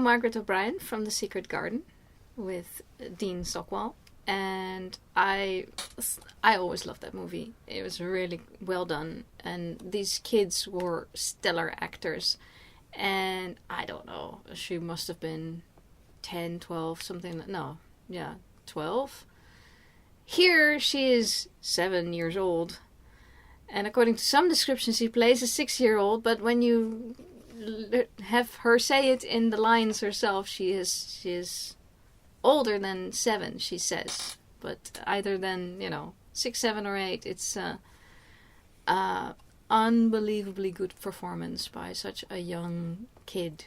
Margaret O'Brien from The Secret Garden with Dean Stockwell. And I always loved that movie. It was really well done. And these kids were stellar actors. And I don't know, she must have been 10, 12, something. No, yeah, 12. Here she is 7 years old. And according to some descriptions, she plays a 6-year-old. But when you have her say it in the lines herself, she is older than 7, she says. But either than, 6, 7, or 8, it's unbelievably good performance by such a young kid.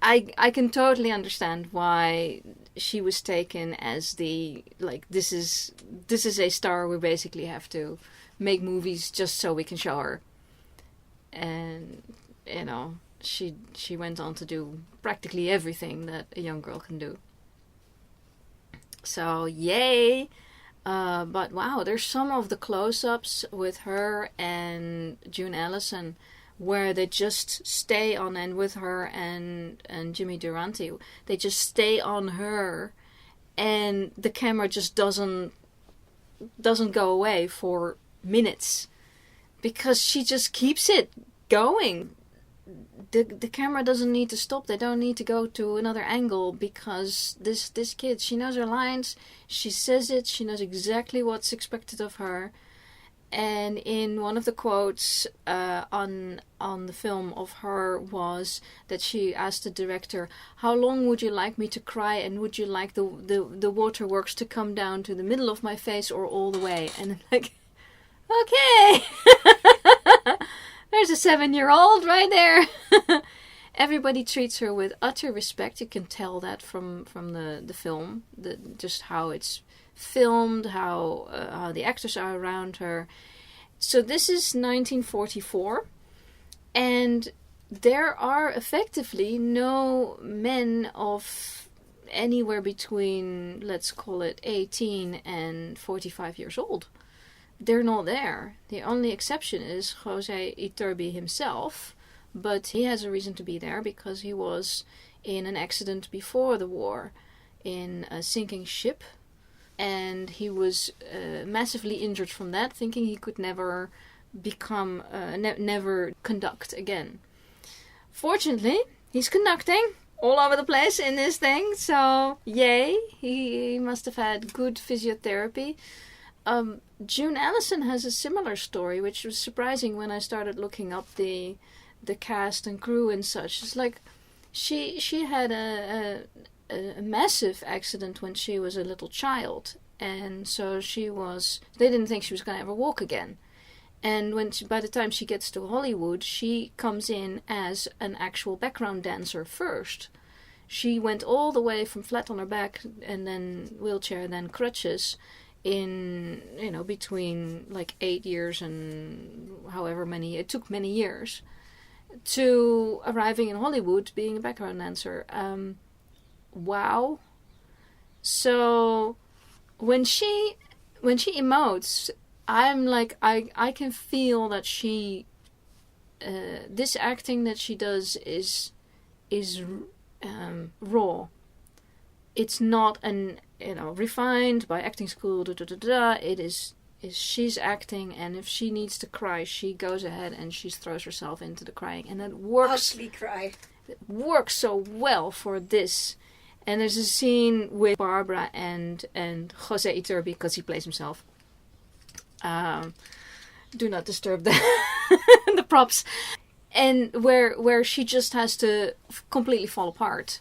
I can totally understand why she was taken as this is a star. We basically have to make movies just so we can show her. And she went on to do practically everything that a young girl can do. So yay! But wow, there's some of the close-ups with her and June Allyson where they just stay on, and with her and Jimmy Durante, they just stay on her, and the camera just doesn't go away for minutes because she just keeps it going. The camera doesn't need to stop. They don't need to go to another angle because this kid, she knows her lines, she says it, she knows exactly what's expected of her. And in one of the quotes on the film of her was that she asked the director, "How long would you like me to cry, and would you like the waterworks to come down to the middle of my face or all the way?" And I'm like, okay. There's a 7-year-old right there. Everybody treats her with utter respect. You can tell that from the film, just how it's filmed, how the actors are around her. So this is 1944, and there are effectively no men of anywhere between, let's call it 18 and 45 years old. They're not there. The only exception is José Iturbi himself, but he has a reason to be there because he was in an accident before the war in a sinking ship, and he was massively injured from that, thinking he could never never conduct again. Fortunately, he's conducting all over the place in this thing, so yay, he must have had good physiotherapy. June Allyson has a similar story, which was surprising when I started looking up the cast and crew and such. It's like she had a massive accident when she was a little child, and so they didn't think she was going to ever walk again. And by the time she gets to Hollywood, she comes in as an actual background dancer first. She went all the way from flat on her back and then wheelchair, then crutches, in between like 8 years and however many, it took many years, to arriving in Hollywood being a background dancer. Wow. So when she emotes, I'm like, I can feel that she this acting that she does is raw. It's not refined by acting school, It is she's acting, and if she needs to cry, she goes ahead and she throws herself into the crying, and it works. Ugly cry. It works so well for this. And there's a scene with Barbara and José Iturbi, because he plays himself. Do not disturb the the props. And where she just has to completely fall apart.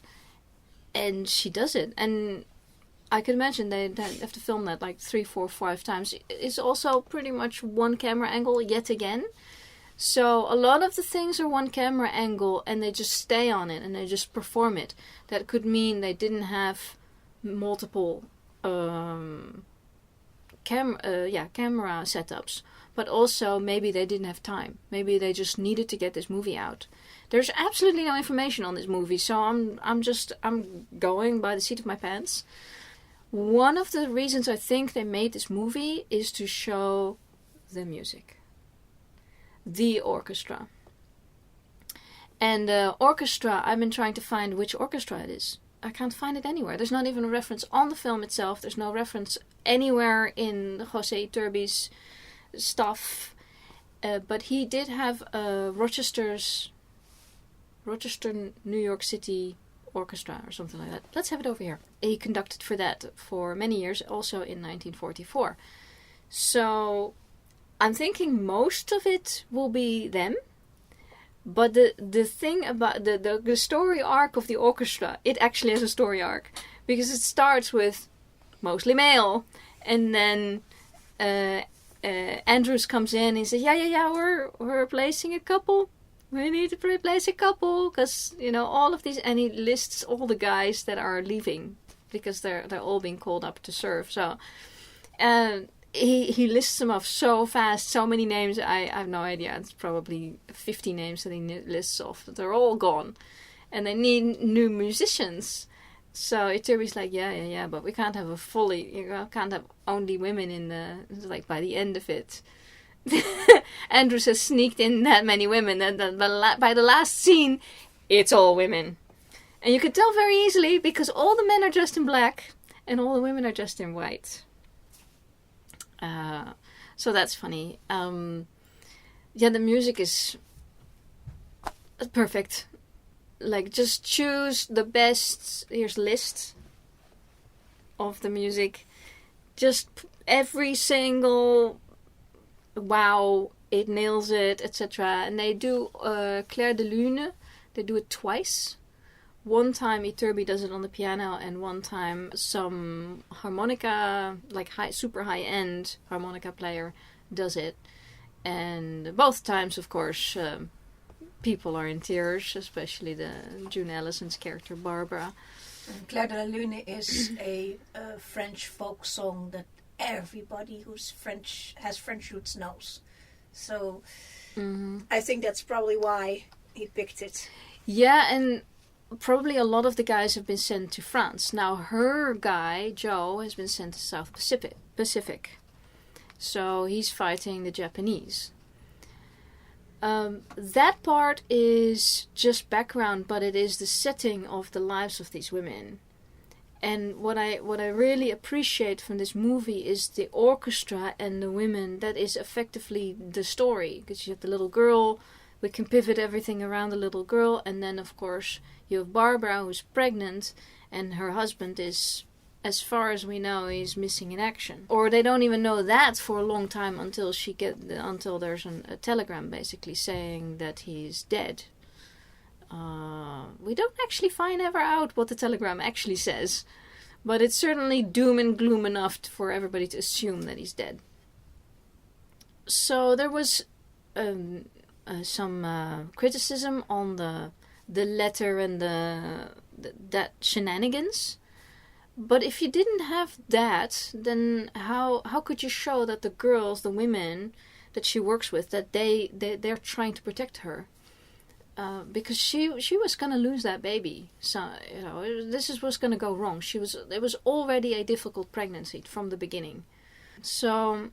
And she does it. And I can imagine they have to film that like 3, 4, 5 times. It's also pretty much one camera angle yet again. So a lot of the things are one camera angle, and they just stay on it and they just perform it. That could mean they didn't have multiple camera setups, but also maybe they didn't have time. Maybe they just needed to get this movie out. There's absolutely no information on this movie, so I'm going by the seat of my pants. One of the reasons I think they made this movie is to show the music, the orchestra. And orchestra, I've been trying to find which orchestra it is. I can't find it anywhere. There's not even a reference on the film itself. There's no reference anywhere in José Iturbi's stuff. But he did have Rochester, New York City Orchestra or something like that. Let's have it over here. He conducted for that for many years, also in 1944. So I'm thinking most of it will be them. But the thing about the story arc of the orchestra, it actually has a story arc. Because it starts with mostly male. And then Andrews comes in and says, yeah, we're replacing a couple. We need to replace a couple. Because, all of these... And he lists all the guys that are leaving. Because they're all being called up to serve. So... He lists them off so fast, so many names, I have no idea. It's probably 50 names that he lists off. They're all gone. And they need new musicians. So Iturbi's like, yeah, but we can't have can't have only women in the... by the end of it. Andrews has sneaked in that many women. And by the last scene, it's all women. And you could tell very easily because all the men are dressed in black and all the women are dressed in white. So that's funny. The music is perfect. Like, just choose the best. Here's a list of the music. Just every single wow, it nails it, etc. And they do Clair de Lune. They do it twice. One time Iturbi does it on the piano, and one time some harmonica, like super high-end harmonica player does it. And both times, of course, people are in tears, especially the June Allison's character, Barbara. Clair de la Lune is a French folk song that everybody who's has French roots knows. So I think that's probably why he picked it. Yeah, and probably a lot of the guys have been sent to France. Now her guy, Joe, has been sent to South Pacific. So he's fighting the Japanese. That part is just background, but it is the setting of the lives of these women. And what I really appreciate from this movie is the orchestra and the women. That is effectively the story. Because you have the little girl. We can pivot everything around the little girl. And then, of course, you have Barbara, who's pregnant. And her husband is, as far as we know, he's missing in action. Or they don't even know that for a long time until there's a telegram basically saying that he's dead. We don't actually find ever out what the telegram actually says. But it's certainly doom and gloom enough for everybody to assume that he's dead. So there was some criticism on the letter and that shenanigans. But if you didn't have that, then how could you show that the girls, the women that she works with, that they're trying to protect her? Because she was gonna lose that baby. So this is what's gonna go wrong. It was already a difficult pregnancy from the beginning. So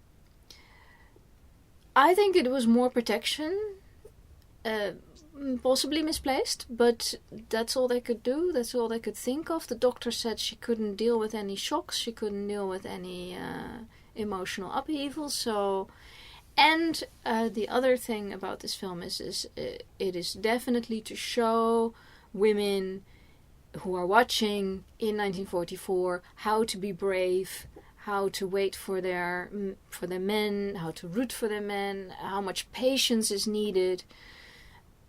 I think it was more protection. Possibly misplaced, but that's all they could do. That's all they could think of. The doctor said she couldn't deal with any shocks. She couldn't deal with any emotional upheaval. So, and the other thing about this film is it is definitely to show women who are watching in 1944 how to be brave, how to wait for their men, how to root for their men, how much patience is needed.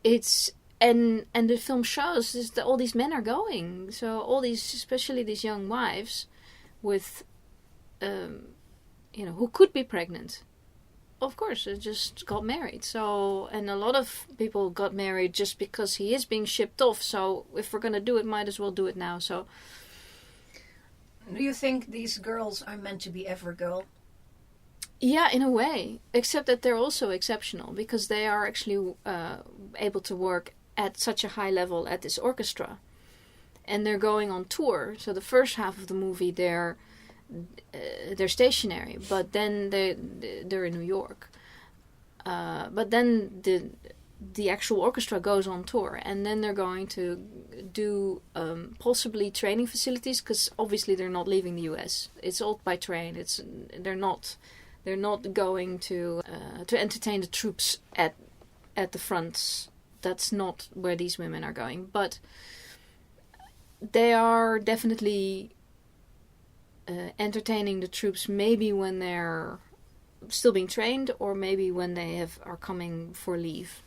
And the film shows is that all these men are going. So all these, especially these young wives, with, who could be pregnant. Of course, they just got married. So, and a lot of people got married just because he is being shipped off. So if we're gonna do it, might as well do it now. So, do you think these girls are meant to be Evergirl? Yeah, in a way, except that they're also exceptional because they are actually able to work at such a high level at this orchestra, and they're going on tour. So the first half of the movie, they're stationary, but then they're in New York. But then the actual orchestra goes on tour, and then they're going to do possibly training facilities, because obviously they're not leaving the U.S. It's all by train. They're not going to entertain the troops at the fronts. That's not where these women are going, but they are definitely entertaining the troops, maybe when they're still being trained, or maybe when they are coming for leave.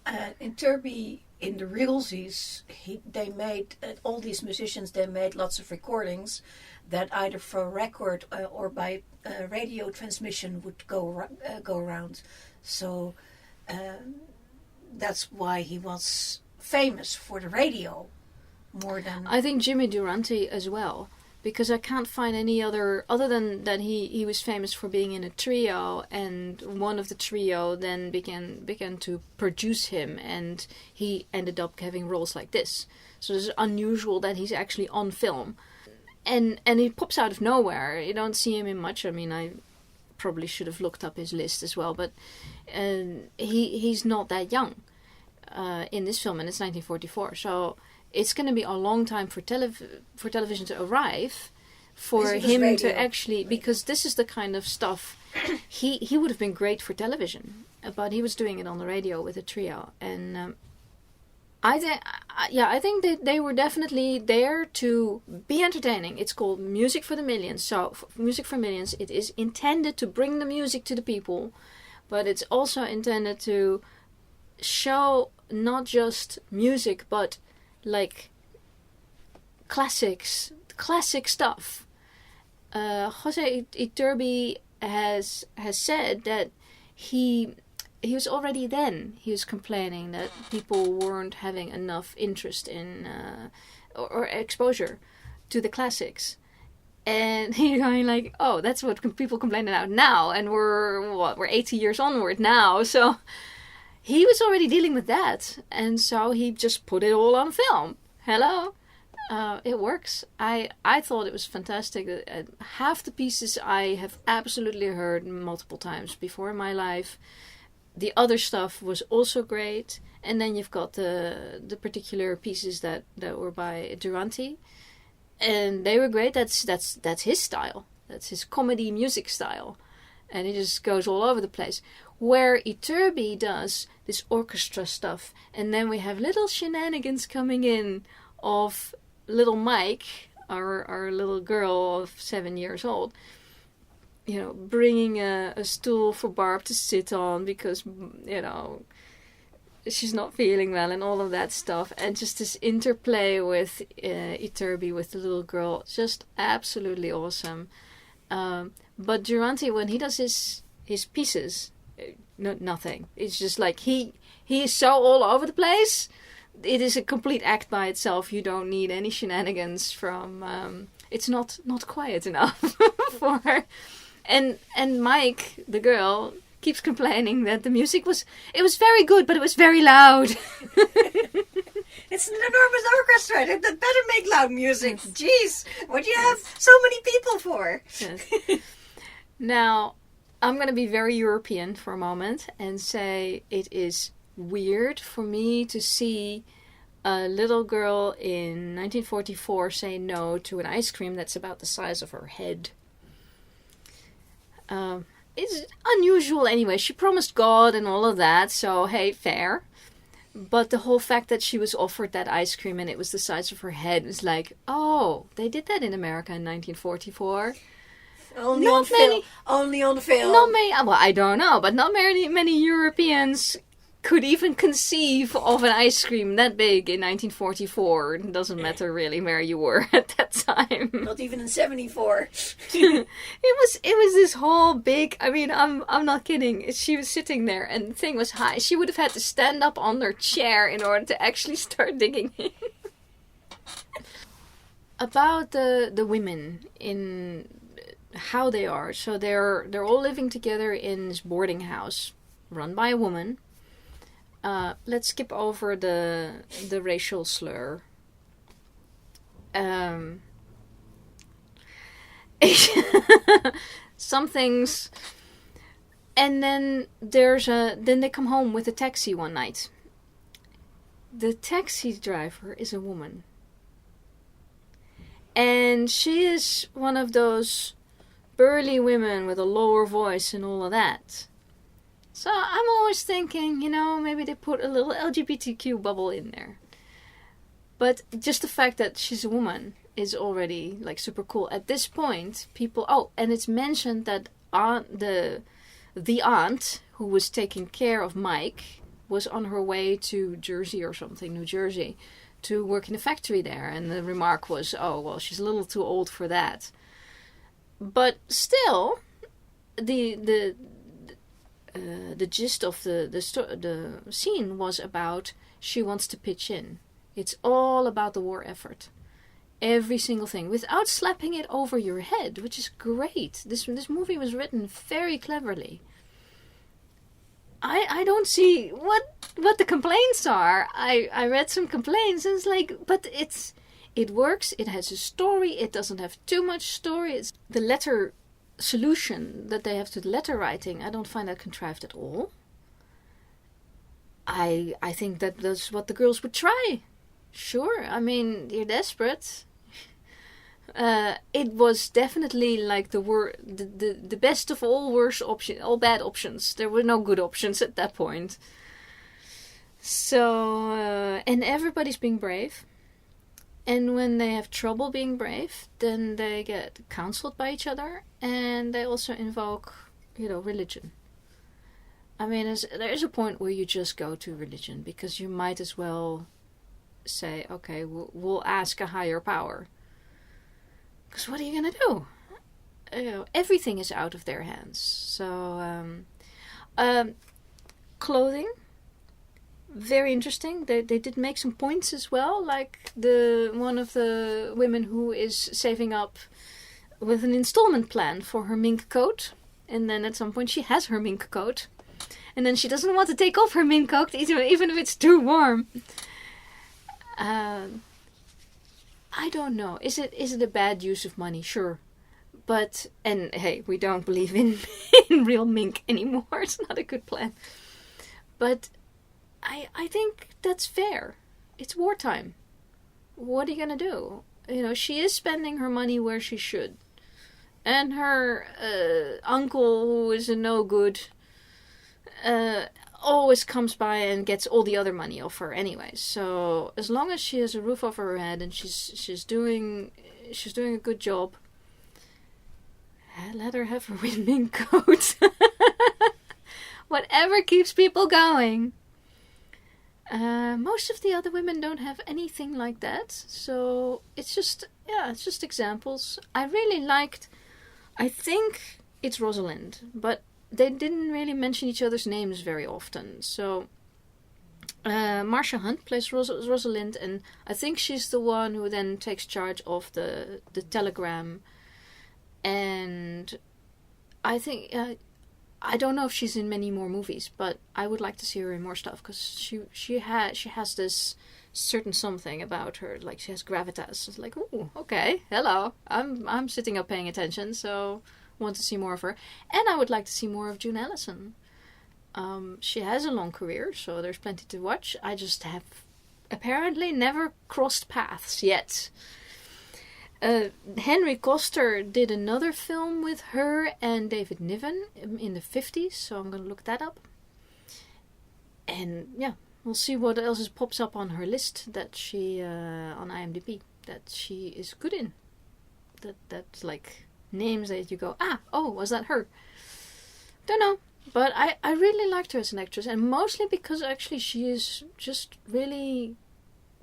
Iturbi, in the realsies, they made all these musicians. They made lots of recordings that either for record or by radio transmission would go around. So that's why he was famous for the radio more than. I think Jimmy Durante as well. Because I can't find any other than that he was famous for being in a trio, and one of the trio then began to produce him, and he ended up having roles like this. So it's unusual that he's actually on film, and he pops out of nowhere. You don't see him in much. I mean, I probably should have looked up his list as well, but he's not that young in this film, and it's 1944. So. It's going to be a long time for television to arrive, for him to actually, because this is the kind of stuff he would have been great for television, but he was doing it on the radio with a trio, and I think that they were definitely there to be entertaining. It's called Music for the Millions. So Music for Millions, it is intended to bring the music to the people, but it's also intended to show not just music, but like classic stuff. José Iturbi has said that he was already then, he was complaining that people weren't having enough interest in or exposure to the classics. And he's going like, oh, that's what people complain about now, and we're 80 years onward now, so he was already dealing with that, and so he just put it all on film. Hello? It works. I thought it was fantastic. Half the pieces I have absolutely heard multiple times before in my life. The other stuff was also great. And then you've got the particular pieces that were by Durante. And they were great. That's his style. That's his comedy music style. And it just goes all over the place. Where Iturbi does this orchestra stuff, and then we have little shenanigans coming in of little Mike, our little girl of 7 years old, you know, bringing a stool for Barb to sit on because, you know, she's not feeling well and all of that stuff, and just this interplay with Iturbi with the little girl, just absolutely awesome. But Durante, when he does his pieces, nothing. It's just like he is so all over the place. It is a complete act by itself. You don't need any shenanigans from. It's not quiet enough for. And Mike, the girl, keeps complaining that the music was very good, but it was very loud. It's an enormous orchestra. They better make loud music. Jeez, what do you have so many people for? Yes. Now, I'm going to be very European for a moment and say it is weird for me to see a little girl in 1944 say no to an ice cream that's about the size of her head. It's unusual anyway. She promised God and all of that, so hey, fair. But the whole fact that she was offered that ice cream and it was the size of her head was like, oh, they did that in America in 1944. Only on film. Not many. Well, I don't know, but not many Europeans could even conceive of an ice cream that big in 1944. It doesn't matter really where you were at that time. Not even in 74. It was this whole big. I mean, I'm not kidding. She was sitting there, and the thing was high. She would have had to stand up on her chair in order to actually start digging in. About the women in how they are. So they're all living together in this boarding house run by a woman. Let's skip over the racial slur. Some things And then then they come home with a taxi one night. The taxi driver is a woman. And she is one of those burly women with a lower voice and all of that. So I'm always thinking, maybe they put a little LGBTQ bubble in there. But just the fact that she's a woman is already like super cool. At this point, people... Oh, and it's mentioned that the aunt who was taking care of Mike was on her way to Jersey or something, New Jersey, to work in a factory there. And the remark was, oh, well, she's a little too old for that. But still, the gist of the scene was about she wants to pitch in. It's all about the war effort. Every single thing, without slapping it over your head, which is great. This movie was written very cleverly. I don't see what the complaints are. I read some complaints and it's like, but it works. It has a story. It doesn't have too much story. It's the letter solution that they have to the letter writing. I don't find that contrived at all. I think that's what the girls would try. Sure, I mean, you're desperate. It was definitely like the best of all worst options, all bad options. There were no good options at that point. So, and everybody's being brave. And when they have trouble being brave, then they get counseled by each other, and they also invoke, religion. I mean, there is a point where you just go to religion, because you might as well say, okay, we'll ask a higher power. Because what are you going to do? Everything is out of their hands. So, clothing, very interesting. They did make some points as well, like one of the women who is saving up with an installment plan for her mink coat, and then at some point she has her mink coat, and then she doesn't want to take off her mink coat even if it's too warm. I don't know. Is it a bad use of money? Sure. But, and hey, we don't believe in real mink anymore. It's not a good plan. But I think that's fair. It's wartime. What are you going to do? She is spending her money where she should. And her uncle, who is a no good, always comes by and gets all the other money off her anyway. So as long as she has a roof over her head and she's doing a good job, let her have her mink coat. Whatever keeps people going. Most of the other women don't have anything like that, so it's just examples. I really liked, I think it's Rosalind, but they didn't really mention each other's names very often. So Marsha Hunt plays Rosalind, and I think she's the one who then takes charge of the telegram. And I think I don't know if she's in many more movies, but I would like to see her in more stuff, because she has this certain something about her, like she has gravitas. It's like, ooh, okay, hello, I'm sitting up paying attention, so want to see more of her. And I would like to see more of June Allyson. She has a long career, so there's plenty to watch. I just have apparently never crossed paths yet. Henry Koster did another film with her and David Niven in the 50s, so I'm going to look that up. And yeah, we'll see what else pops up on her list that she, on IMDb, that she is good in. That's like names that you go, was that her? Don't know, but I really liked her as an actress, and mostly because actually she is just really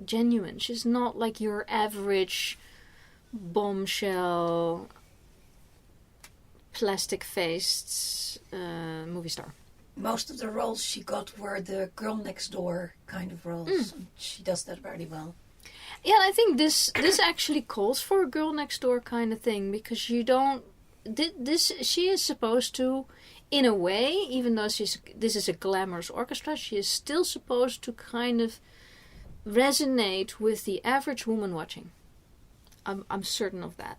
genuine. She's not like your average bombshell, plastic-faced movie star. Most of the roles she got were the girl next door kind of roles. She does that very well. Yeah, I think this actually calls for a girl next door kind of thing, because you don't. She is supposed to, in a way, even though this is a glamorous orchestra, she is still supposed to kind of resonate with the average woman watching. I'm certain of that,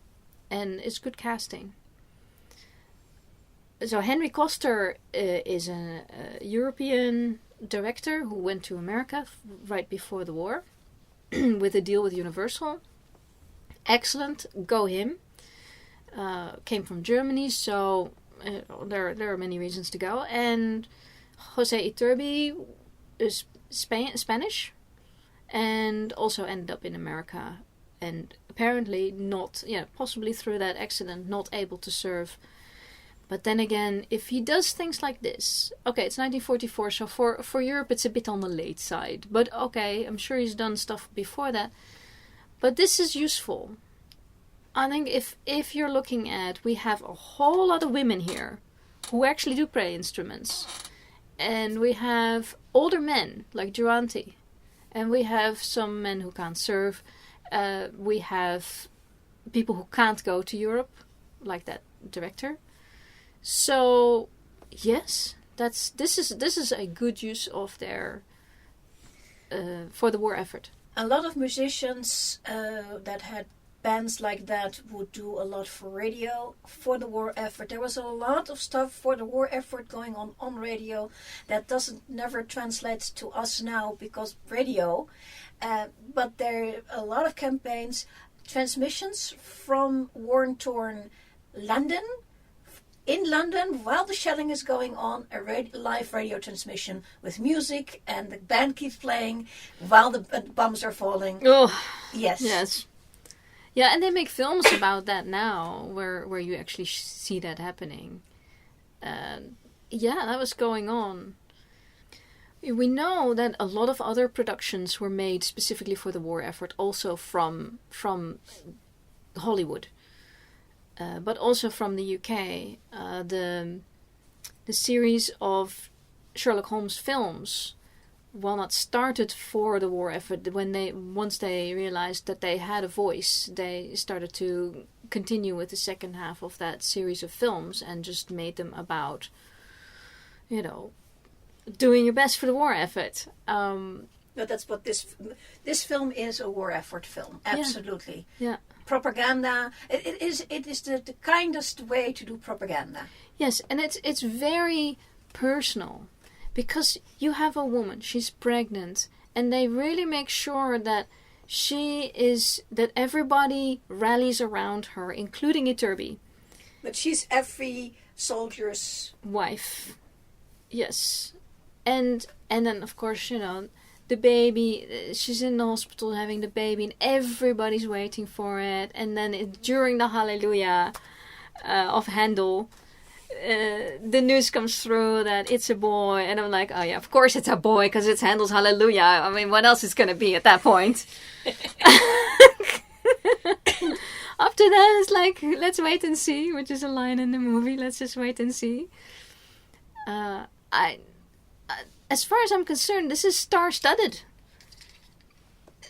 and it's good casting. so Henry Koster is a European director who went to America right before the war with a deal with Universal. Excellent, go him. Came from Germany, so there are many reasons to go. And José Iturbi is Spanish, and also ended up in America, and apparently not, possibly through that accident, not able to serve. But then again, if he does things like this, okay, it's 1944, so for Europe it's a bit on the late side. But okay, I'm sure he's done stuff before that. But this is useful. I think if you're looking at, we have a whole lot of women here who actually do play instruments. And we have older men, like Durante. And we have some men who can't serve. We have people who can't go to Europe, like that director. So, yes, this is a good use of their for the war effort. A lot of musicians that had bands like that would do a lot for radio for the war effort. There was a lot of stuff for the war effort going on radio that never translates to us now because radio. But there are a lot of campaigns, transmissions from war-torn London. In London, while the shelling is going on, a live radio transmission with music, and the band keeps playing while the bombs are falling. Oh, yes. Yeah, and they make films about that now, where you actually see that happening. That was going on. We know that a lot of other productions were made specifically for the war effort, also from Hollywood. But also from the UK, the series of Sherlock Holmes films, while not started for the war effort, once they realized that they had a voice, they started to continue with the second half of that series of films and just made them about, doing your best for the war effort. But that's what this film is, a war effort film. Absolutely. Yeah. Propaganda. It is the kindest way to do propaganda. Yes, and it's very personal, because you have a woman, she's pregnant, and they really make sure that that everybody rallies around her, including Iturbi. But she's every soldier's wife. Yes. And then of course, the baby, she's in the hospital having the baby, and everybody's waiting for it. And then during the Hallelujah of Handel, the news comes through that it's a boy. And I'm like, oh yeah, of course it's a boy, because it's Handel's Hallelujah. I mean, what else is going to be at that point? After that, it's like, let's wait and see, which is a line in the movie. Let's just wait and see. As far as I'm concerned, this is star-studded.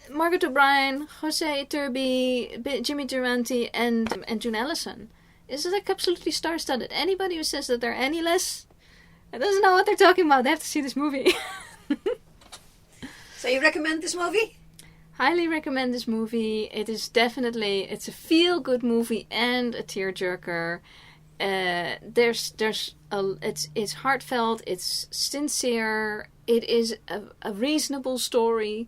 Margaret O'Brien, José Iturbi, Jimmy Durante, and June Allyson. Is like absolutely star-studded. Anybody who says that they're any less doesn't know what they're talking about. They have to see this movie. So you recommend this movie? Highly recommend this movie. It is definitely, it's a feel-good movie and a tearjerker. It's heartfelt, it's sincere, it is a reasonable story.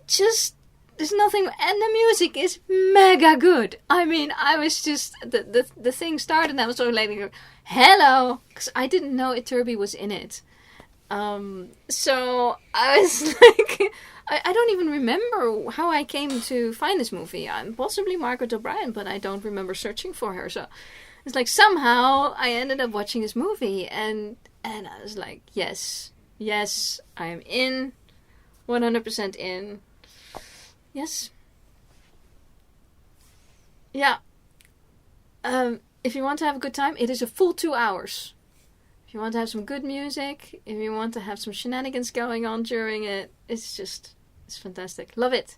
Just, there's nothing, and the music is mega good. I mean, I was just, the thing started and I was sort of like, hello, because I didn't know Iturbi was in it. So I was like, I don't even remember how I came to find this movie. I'm possibly Margaret O'Brien, but I don't remember searching for her, so it's like somehow I ended up watching this movie, and I was like, yes, I am in, 100% in. Yes. Yeah. If you want to have a good time, it is a full 2 hours. If you want to have some good music, if you want to have some shenanigans going on during it, it's fantastic. Love it.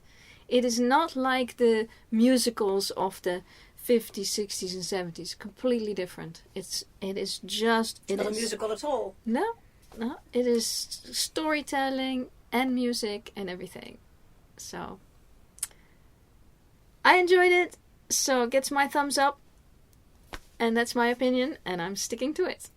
It is not like the musicals of the 50s, 60s, and 70s. Completely different. It is not a musical at all. No. It is storytelling and music and everything. So I enjoyed it. So it gets my thumbs up. And that's my opinion, and I'm sticking to it.